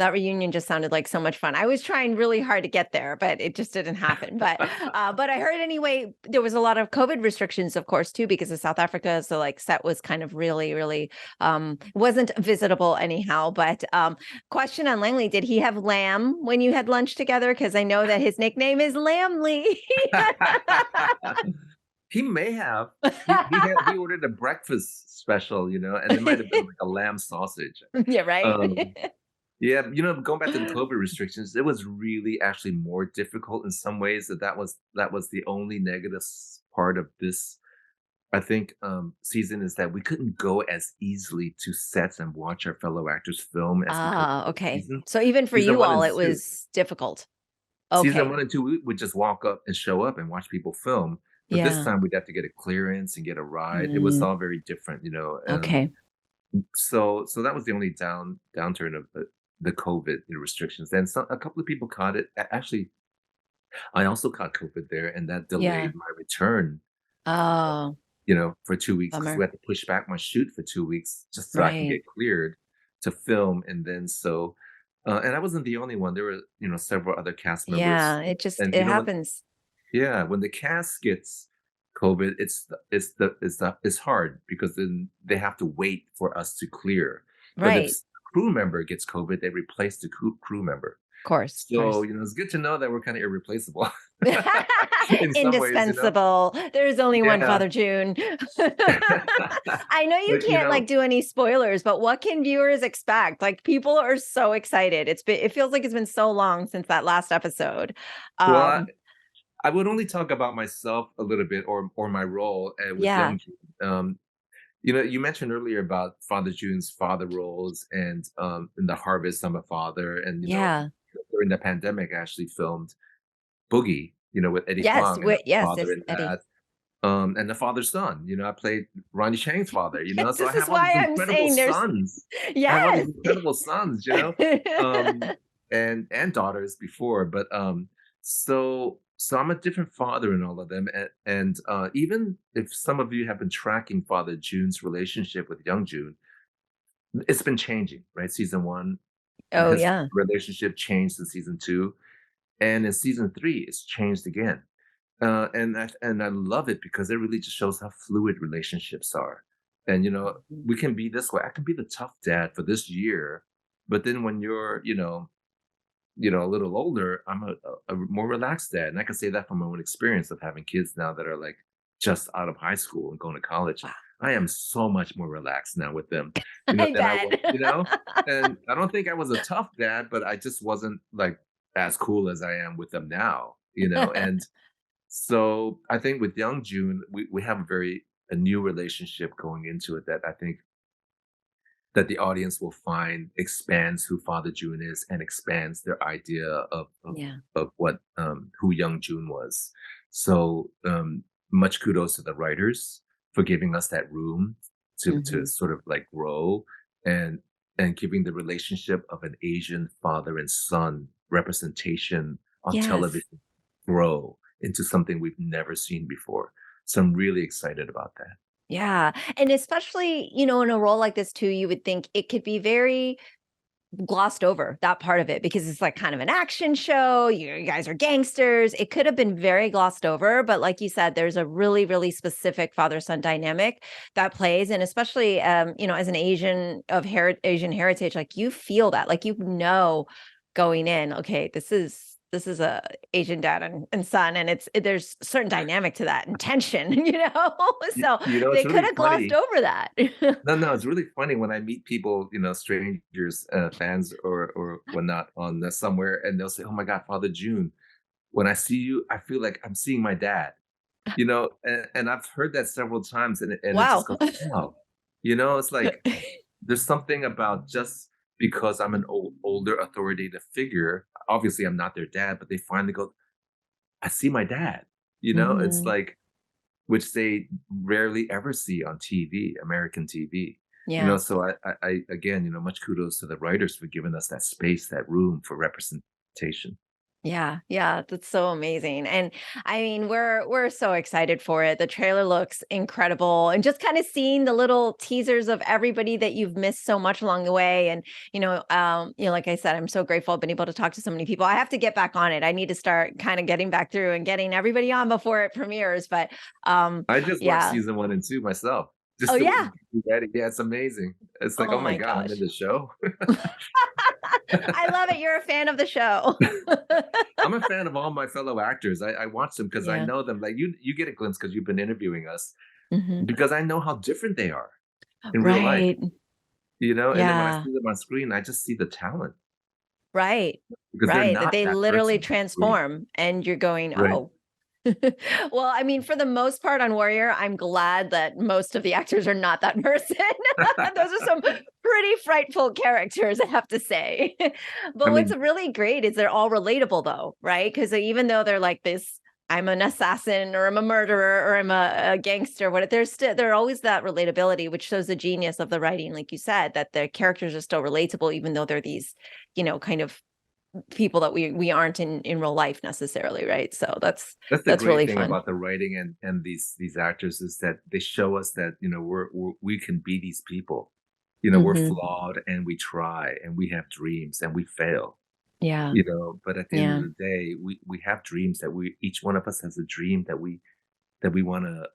that reunion just sounded like so much fun. I was trying really hard to get there, but it just didn't happen. But I heard anyway. There was a lot of COVID restrictions, of course, too, because of South Africa. So like set was kind of really, really wasn't visitable anyhow. But question on Langley: did he have lamb when you had lunch together? Because I know that his nickname is Lamley. He may have. He ordered a breakfast special, and it might have been like a lamb sausage. Yeah. Right. Um, yeah, going back to the COVID restrictions, it was really actually more difficult in some ways. That was the only negative part of this, I think, season is that we couldn't go as easily to sets and watch our fellow actors film as we could Ah, the okay. season. So even for Season you one all, and it two. was difficult. Season Okay. 1 and 2, we would just walk up and show up and watch people film, but this Yeah. time we'd have to get a clearance and get a ride. It was Mm, all very different, okay. so that was the only downturn of the COVID, restrictions, and a couple of people caught it. Actually, I also caught COVID there, and that Yeah. delayed my return, Oh, for 2 weeks because we bummer. had to push back my shoot for 2 weeks just so I can Right. get cleared to film, and then and I wasn't the only one. There were, several other cast members, Yeah, and it happens. when the cast gets COVID, it's hard because then they have to wait for us to clear. But if Right. a crew member gets COVID, they replace the crew member. Of course, of So, course. it's good to know that we're kind of irreplaceable in some ways. Indispensable. There's only one Yeah. Father June. I know you But, can't like do any spoilers, but what can viewers expect? Like people are so excited. It feels like it's been so long since that last episode. well, Um, I would only talk about myself a little bit or my role with yeah. Young Jun. You mentioned earlier about Father Jun's father roles, and in The Harvest, I'm a father, and Yeah. during the pandemic, I actually filmed Boogie, with Eddie Yes, Huang, and I'm the yes, father yes, in Eddie. that, and the father son. I played Ronnie Chang's father. So I This is have all why these I'm incredible saying there's sons. I have all these yes. incredible sons, and daughters before, but so I'm a different father in all of them, and even if some of you have been tracking Father Jun's relationship with Young Jun, it's been changing, right? Season 1, Oh, his yeah. relationship changed in season 2, and in season 3, it's changed again. And I love it because it really just shows how fluid relationships are. And Mhm. we can be this way. I can be the tough dad for this year, but then when you're, a little older, I'm a more relaxed dad, and I can say that from my own experience of having kids now that are like just out of high school and going to college. Wow. I am so much more relaxed now with them, I than I was, bet. and I don't think I was a tough dad, but I just wasn't like as cool as I am with them now, and so I think with Young June, we have a new relationship going into it that I think that the audience will find expands who Father June is and expands their idea Yeah. of what who Young June was. So much kudos to the writers for giving us that room to Mhm. sort of like grow and giving the relationship of an Asian father and son representation on Yes. television grow into something we've never seen before. So I'm really excited about that. Yeah, and especially, in a role like this too, you would think it could be very glossed over, that part of it, because it's like kind of an action show, you guys are gangsters. It could have been very glossed over, but like you said, there's a really, really specific father-son dynamic that plays, and especially, as an Asian heritage, like, you feel that, like, going in, "Okay, this is a Asian dad and son," and there's certain dynamic to that and tension, you know? So, It's they could really have glossed funny. over that. No, no, it's really funny when I meet people, strangers, fans or whatnot on somewhere, and they'll say, "Oh my God, Father June, when I see you, I feel like I'm seeing my dad." And I've heard that several times, and it just Wow. goes, "Wow." It's like there's something about just because I'm an older authoritative figure, obviously I'm not their dad, but they finally go, I see my dad. It's Mhm. like, which they rarely ever see on TV, American TV. Yeah. So I again, much kudos to the writers for giving us that space, that room for representation. Yeah, yeah, that's so amazing. And I mean, we're so excited for it. The trailer looks incredible. And just kind of seeing the little teasers of everybody that you've missed so much along the way. And like I said, I'm so grateful I've been able to talk to so many people. I have to get back on it. I need to start kind of getting back through and getting everybody on before it premieres. But I just watched yeah. season 1 and 2 myself, Oh just to yeah. be ready. Yeah, it's amazing. It's like, Oh "Oh my my god, I'm in gosh. the show?" I love it. You're a fan of the show. I'm a fan of all my fellow actors. I watch them because I Yeah. know them. Like, you get a glimpse because 'cause you've been interviewing us, Hmm. because I know how different they are in real life, Right. and then when I Yeah. see them on screen, I just see the talent Right. because they're Right, that not they that literally person on screen. transform and you're going, Right. "Oh." Well, I mean, for the most part on Warrior, I'm glad that most of the actors are not that person. Those are some pretty frightful characters, I have to say. I But what's mean, really great is they're all relatable though, right? Because even though they're like this, I'm an assassin or I'm a murderer or I'm a gangster, what there's still there always that relatability, which shows the genius of the writing, like you said, that the characters are still relatable, even though they're these, kind of people that we aren't in real life necessarily, right? So that's the that's great really thing fun. about the writing and these actors is that they show us that, we can be these people. We're Mhm. flawed and we try and we have dreams and we fail. Yeah. But at the end of Yeah. the day, we have dreams that we each one of us has a dream that we want to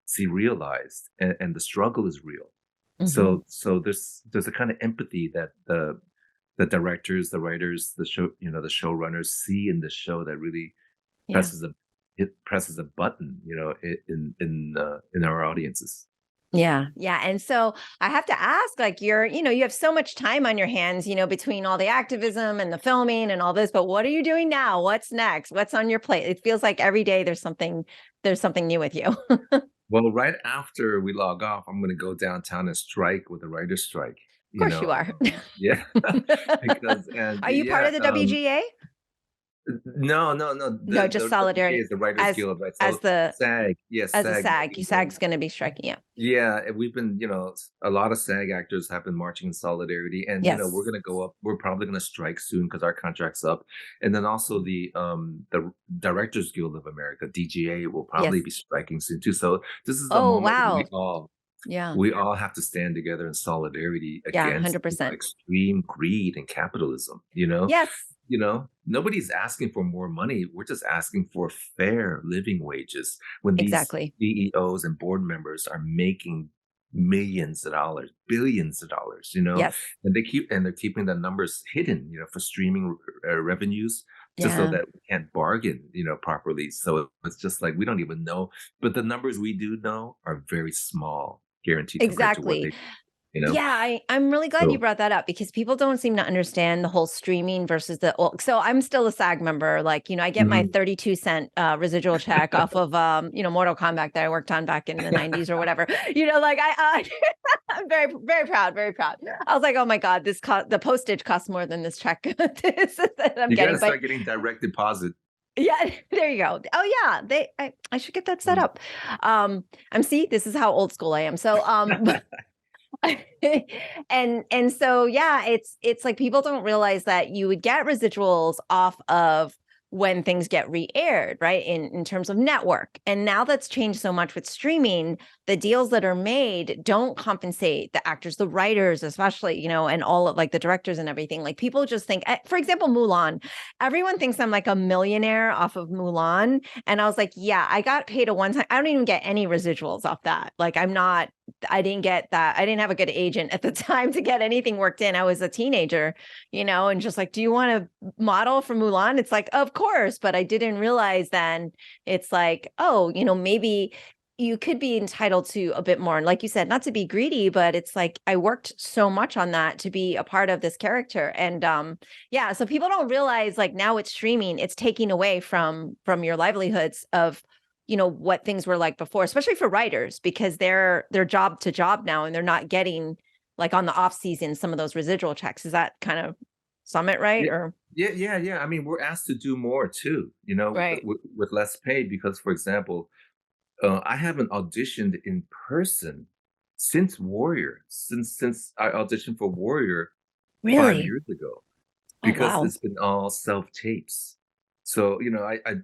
see realized, and the struggle is real. Mhm. So there's a kind of empathy that the directors, the writers, the showrunners see in the show that really Yeah. presses a it presses a button, in our audiences. Yeah. Yeah. And so I have to ask, like, you have so much time on your hands, between all the activism and the filming and all this, but what are you doing now? What's next? What's on your plate? It feels like every day there's something new with you. Of Well, right after we log off, I'm gonna go downtown and strike with a writer's strike, course you are. yeah, because and Are you part yeah, of the WGA? no, no, no, No, the just WGA solidarity is the Writers as Guild, right? as So the SAG, yes, as a SAG SAG. might be. SAG's going to be striking. Yeah. Yeah, and we've been, a lot of SAG actors have been marching in solidarity, and we're Yes. gonna go up. We're probably gonna strike soon because our contract's up, and then also the Directors Guild of America (DGA) will probably Yes. be striking soon too. So this is the Oh, moment where wow. Yeah. we all have to stand together in solidarity Yeah, against, 100%. extreme greed and capitalism. Yes, Nobody's asking for more money. We're just asking for fair living wages when these exactly. CEOs and board members are making millions of dollars, billions of dollars, Yes. and they're keeping the numbers hidden, for streaming revenues, just so Yeah, that we can't bargain, properly. So it's just like we don't even know, but the numbers we do know are very small, guaranteed compared to what exactly. they, you know. Yeah, I'm really glad you So brought that up because people don't seem to understand the whole streaming versus so I'm still a SAG member. Like, I get my mhm. 32-cent residual check off of Mortal Kombat that I worked on back in the 90s or whatever. Like I'm very, very proud, very proud. I was like, oh my God, the postage costs more than this check that I'm You got to getting. But start getting direct deposit. yeah, there you go. Oh yeah, I should get that set Mm. up. This is how old school I am. So and so yeah, it's like people don't realize that you would get residuals off of when things get re-aired, right? In terms of network. And now that's changed so much with streaming, the deals that are made don't compensate the actors, the writers, especially, and all of like the directors and everything. Like people just think, for example, Mulan. Everyone thinks I'm like a millionaire off of Mulan. And I was like, yeah, I got paid a one time. I don't even get any residuals off that. Like I didn't get that. I didn't have a good agent at the time to get anything worked in. I was a teenager, and just like, do you want to model for Mulan? It's like, of course. But I didn't realize then it's like, oh, maybe you could be entitled to a bit more. And like you said, not to be greedy, but it's like I worked so much on that to be a part of this character. And yeah, so people don't realize like now it's streaming, it's taking away from your livelihoods of what things were like before, especially for writers, because they're job to job now and they're not getting like on the off season some of those residual checks. Is that kind of summit, right? Yeah. Or Yeah. I mean, we're asked to do more too, right. with less pay because, for example, I haven't auditioned in person since Warrior, since I auditioned for Warrior 5 Really? years ago Oh, because wow. it's been all self-tapes. So, I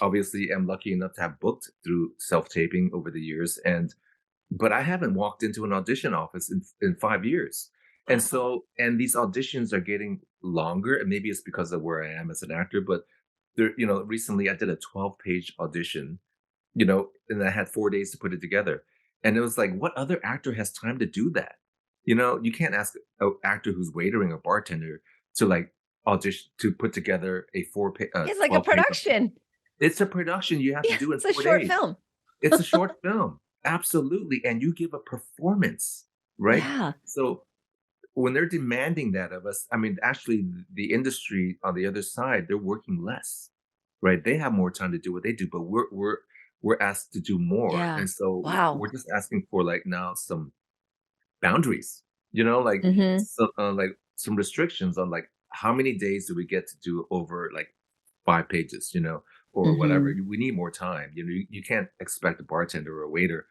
obviously am lucky enough to have booked through self-taping over the years, but I haven't walked into an audition office in 5 years. And Wow. so and these auditions are getting longer, and maybe it's because of where I am as an actor, but recently I did a 12-page audition, and I had 4 days to put it together. And it was like, what other actor has time to do that? You can't ask an actor who's waitering or bartender to like audition to put together a It's like a 12 page. production. It's a production you have to Yeah, do in it's a 4 short days. film. It's a short film. Absolutely. And you give a performance, right? Yeah. So when they're demanding that of us, I mean, actually, the industry on the other side, they're working less, right? They have more time to do what they do, but we're asked to do more, Yeah. and so Wow. we're just asking for like now some boundaries, Mhm. like some restrictions on like how many days do we get to do over like 5 pages, or whatever. Mhm. We need more time. You can't expect a bartender or a waiter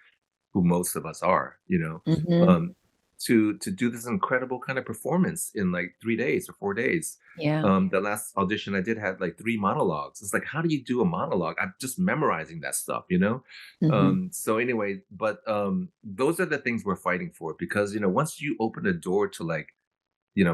who most of us are, Mhm. um, to do this incredible kind of performance in like 3 days or 4 days. Yeah. The last audition I did had like 3 monologues. It's like, how do you do a monologue? I'm just memorizing that stuff, you know? Mhm. So anyway, but those are the things we're fighting for because, once you open the door to like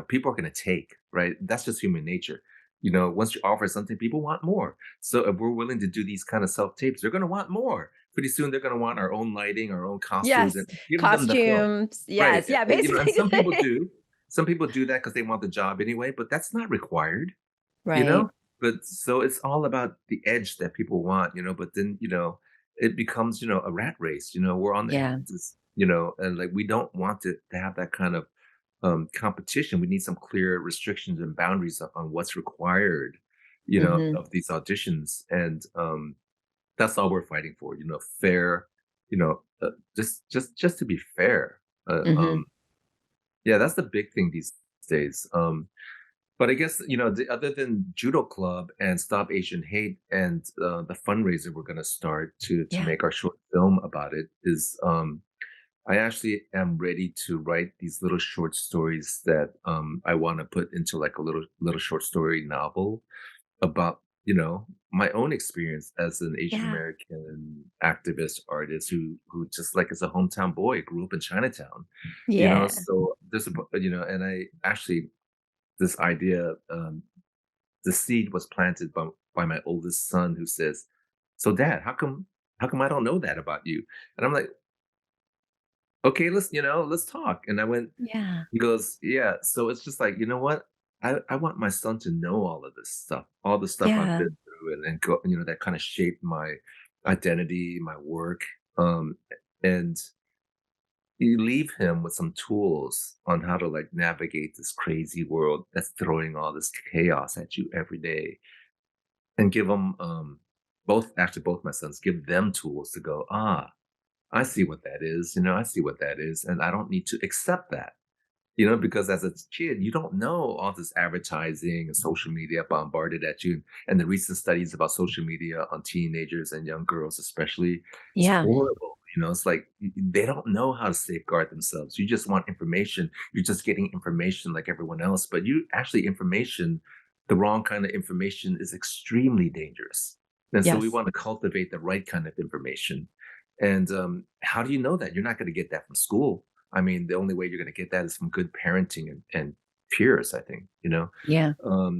people are going to take, right? That's just human nature. Once you offer something, people want more. So if we're willing to do these kind of self tapes, they're going to want more. Pretty soon, they're going to want our own lighting, our own costumes, and Yes. give them the film, Costumes. right? Yes. Yeah, And some people basically. do. Some people do that because they want the job anyway, but that's not required, you Right. know. But so it's all about the edge that people want, But then it becomes a rat race. We're on Yeah. this, and like we don't want to have that kind of competition. We need some clear restrictions and boundaries on what's required, Mhm. of these auditions, and that's all we're fighting for. Fair, just to be fair. Mhm. Yeah, that's the big thing these days. But I guess other than Judo Club and Stop Asian Hate and the fundraiser we're going to start to Yeah. make our short film about it is I actually am ready to write these little short stories that I want to put into like a little short story novel about my own experience as an Asian Yeah. American activist artist who just like as a hometown boy grew up in Chinatown. Yeah. So and I actually this idea the seed was planted by my oldest son who says, "So dad, how come I don't know that about you?" And I'm like, "Okay, let's talk." And I went Yeah. He goes, "Yeah." So it's just like, you know what? I want my son to know all of this stuff, all the stuff I've Yeah. been through and go, that kind of shaped my identity, my work. And you leave him with some tools on how to like navigate this crazy world that's throwing all this chaos at you every day. And give them both my sons, give them tools to go, I see what that is, I see what that is, and I don't need to accept that. Because as a kid, you don't know all this advertising and social media bombarded at you. And the recent studies about social media on teenagers and young girls, especially, it's Yeah. horrible. It's like they don't know how to safeguard themselves. You just want information. You're just getting information like everyone else, but the wrong kind of information is extremely dangerous. And so we Yes. want to cultivate the right kind of information. And how do you know that? You're not going to get that from school. I mean, the only way you're gonna get that is from good parenting and peers, I think. Yeah.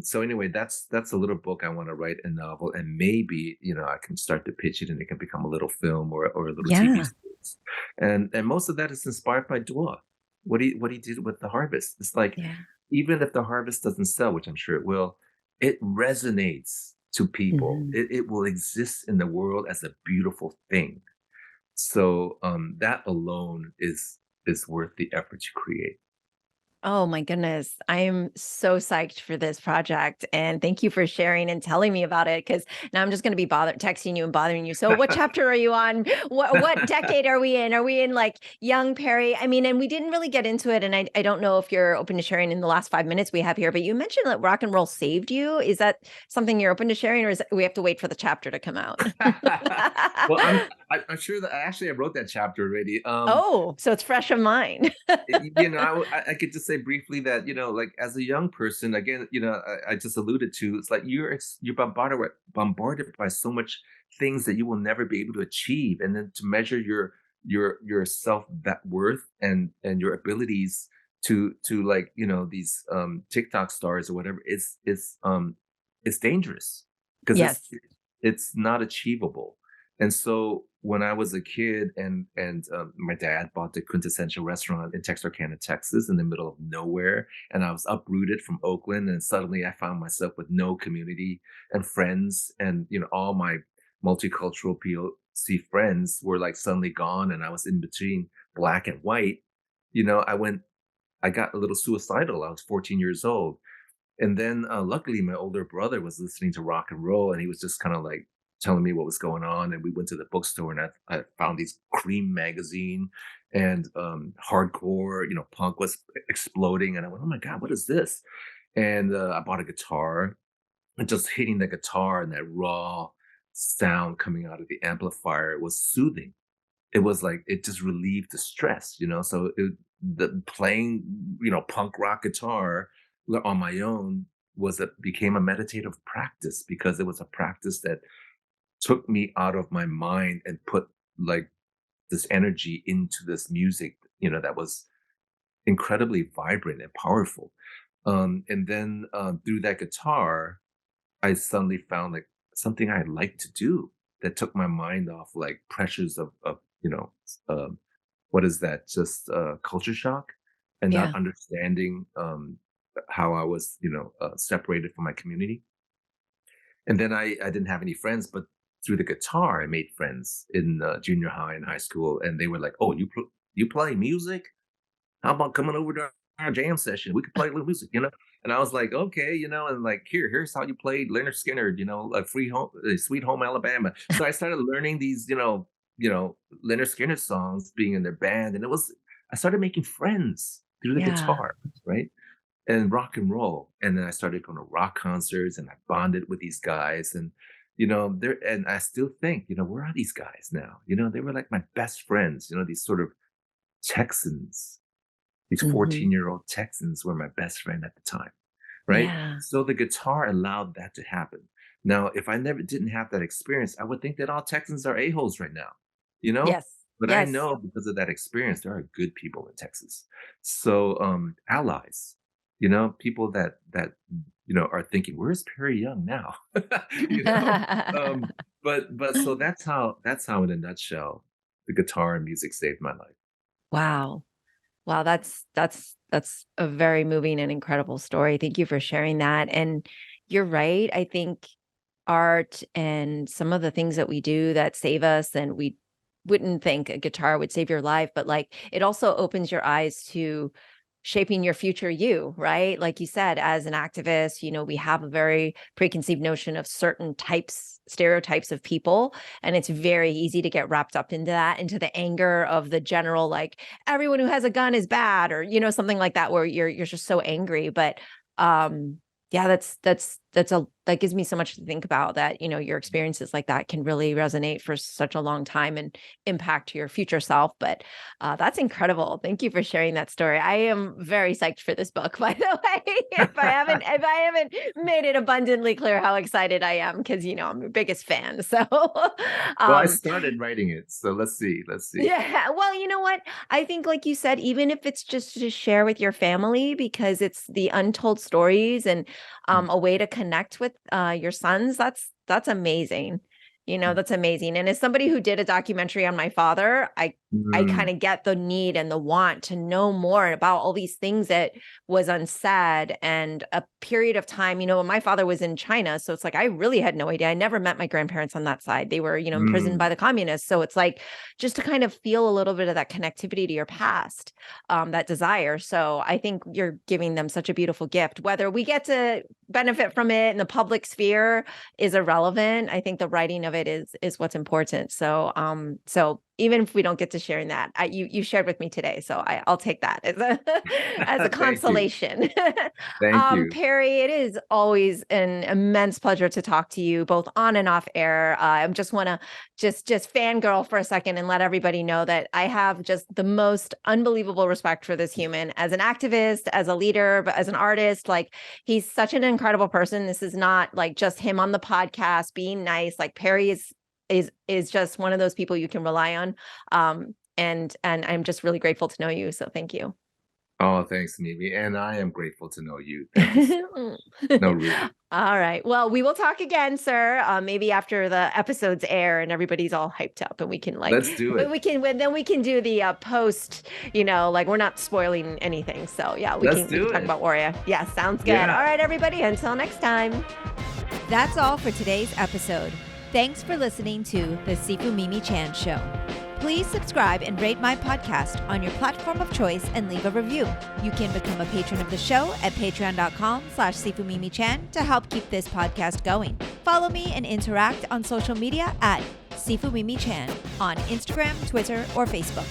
So anyway, that's a little book I wanna write, a novel, and maybe, I can start to pitch it and it can become a little film or a little TV Yeah. series. And most of that is inspired by Dua. What he did with the harvest. It's like, Yeah. even if the harvest doesn't sell, which I'm sure it will, it resonates to people. Mhm. It will exist in the world as a beautiful thing. So, that alone is worth the effort to create. Oh my goodness. I am so psyched for this project. And thank you for sharing and telling me about it. Cause now I'm just gonna be texting you and bothering you. So what chapter are you on? What decade are we in? Are we in like young Perry? I mean, and we didn't really get into it. And I don't know if you're open to sharing in the last 5 minutes we have here, but you mentioned that rock and roll saved you. Is that something you're open to sharing, or we have to wait for the chapter to come out? Well, I'm sure that I wrote that chapter already. Oh, so it's fresh of mind. I could just say briefly that, like as a young person, again, I just alluded to, it's like you're bombarded by so much things that you will never be able to achieve, and then to measure your self that worth and your abilities to like these TikTok stars or whatever, it's dangerous because Yes. it's not achievable. And so when I was a kid, and my dad bought the quintessential restaurant in Texarkana, Texas, in the middle of nowhere, and I was uprooted from Oakland, and suddenly I found myself with no community and friends, and all my multicultural POC friends were like suddenly gone, and I was in between black and white. I got a little suicidal. I was 14 years old, and then luckily, my older brother was listening to rock and roll, and he was just kind of like telling me what was going on. And we went to the bookstore, and I found these Cream magazine, and hardcore, punk was exploding. And I went, "Oh my god, what is this?" And I bought a guitar, and just hitting the guitar and that raw sound coming out of the amplifier was soothing. It was like it just relieved the stress, So the playing, punk rock guitar on my own became a meditative practice, because it was a practice that took me out of my mind and put like this energy into this music, that was incredibly vibrant and powerful. And then through that guitar, I suddenly found like something I like to do that took my mind off like pressures of um, what is that? Just culture shock, and not Yeah. understanding how I was, separated from my community. And then I didn't have any friends, but through the guitar, I made friends in junior high and high school, and they were like, "Oh, you play music? How about coming over to our jam session? We could play a little music." And I was like, "Okay," and like, here's how you played Leonard Skinner, like Sweet Home Alabama. So I started learning these, Leonard Skinner songs, being in their band, and I started making friends through the Yeah. guitar, right? And rock and roll. And then I started going to rock concerts, and I bonded with these guys. And, and I still think, where are these guys now? They were like my best friends, these sort of Texans, these Hmm. 14-year-old Texans were my best friend at the time. Right. Yeah. So the guitar allowed that to happen. Now, if I never didn't have that experience, I would think that all Texans are a-holes right now, you know? Yes. But I Yes. know because of that experience, there are good people in Texas. So allies, people that are thinking, where's Perry Young now? you know? Um, but so that's how in a nutshell the guitar and music saved my life. Wow. Wow, that's a very moving and incredible story. Thank you for sharing that. And you're right. I think art and some of the things that we do that save us, and we wouldn't think a guitar would save your life, but like it also opens your eyes to shaping your future you, right? Like you said, as an activist, we have a very preconceived notion of certain stereotypes of people, and it's very easy to get wrapped up into that, into the anger of the general, like everyone who has a gun is bad, or something like that, where you're just so angry. But um yeah, that gives me so much to think about, that your experiences like that can really resonate for such a long time and impact your future self. But that's incredible. Thank you for sharing that story. I am very psyched for this book, by the way. If I haven't made it abundantly clear how excited I am, because I'm your biggest fan. So Well, I um started writing it, so let's see. Let's see. yeah, well, you know what? I think, like you said, even if it's just to share with your family, because it's the untold stories, and a way to connect with your sons, that's amazing. That's amazing. And as somebody who did a documentary on my father, I kind Mm, of get the need and the want to know more about all these things that was unsaid and a period of time, when my father was in China. So it's like, I really had no idea. I never met my grandparents on that side. They were, imprisoned by mm. the communists. So it's like just to kind of feel a little bit of that connectivity to your past, that desire. So I think you're giving them such a beautiful gift. Whether we get to benefit from it in the public sphere is irrelevant. I think the writing of it is what's important. So even if we don't get to sharing that, you shared with me today, so I'll take that as a as a Thank you. consolation. Thank you. Perry, it is always an immense pleasure to talk to you, both on and off air. I just want to just fangirl for a second and let everybody know that I have just the most unbelievable respect for this human as an activist, as a leader, but as an artist. Like, he's such an incredible person. This is not like just him on the podcast being nice. Like, Perry is just one of those people you can rely on. And I'm just really grateful to know you. So thank you. Oh, thanks, Mimi, and I am grateful to know you. Thank you so No, really. All right. Well, we will talk again, sir. Maybe after the episodes air and everybody's all hyped up, and we can Let's do it. then we can do the post. Like, we're not spoiling anything. So yeah, Let's we can do talk it. about Warrior. Yeah, sounds good. All Yeah. right, everybody. Until next time. That's all for today's episode. Thanks for listening to the Sifu Mimi Chan Show. Please subscribe and rate my podcast on your platform of choice and leave a review. You can become a patron of the show at patreon.com/SifuMimiChan to help keep this podcast going. Follow me and interact on social media at Sifu Mimi Chan on Instagram, Twitter, or Facebook.